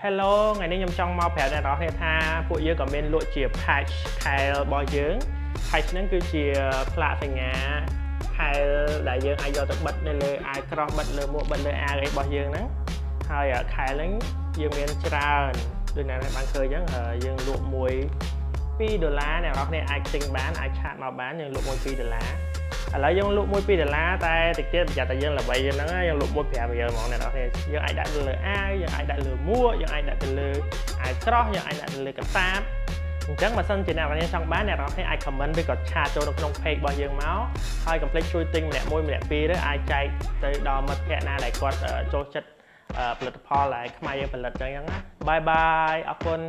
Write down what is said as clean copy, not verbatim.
Hello ថ្ងៃនេះខ្ញុំចង់មកប្រាប់អ្នកនរគ្នាថាពួកយើងក៏មានលក់ជា patch ខែលរបស់យើង patch ហ្នឹងគឺជាផ្លាកសញ្ញាខែលដែលយើងអាចយកទៅបិទនៅលើអាវក្រោះបិទលើមួកបិទលើអាវអីរបស់យើងហ្នឹងហើយខែលហ្នឹងយើងមានច្រើនដូចអ្នកបានឃើញអញ្ចឹងយើងលក់មួយ$2អ្នកនរគ្នាអាចទិញបានអាចឆាតមកបានយើងលក់មួយ$2ឥឡូវយើងលក់មួយ$2តែតិចទៀតប្រយ័ត្នតែយើងល្បីហ្នឹងយើងលក់មួយ$5ហ្មងអ្នកនរគ្នាយើងអាចដាក់លើអាវយើងអាចដាក់លើមួកយើងអាចដាក់ទៅលើអាវក្រោះយើងអាចដាក់ទៅលើកតាបអញ្ចឹងបើសិនជាអ្នកនរគ្នាចង់បានអ្នកនរគ្នាអាច comment ឬក៏ឆាតចូលនៅក្នុង page របស់យើងមកហើយកុំភ្លេចជួយទិញម្នាក់មួយម្នាក់ពីរទៅអាចចែកទៅដល់មិត្តភ័ក្តិណាដែលគាត់ចូលចិត្តផលិតផលដែលខ្មែរយើងផលិតអញ្ចឹងណាបាយបាយអរគុណ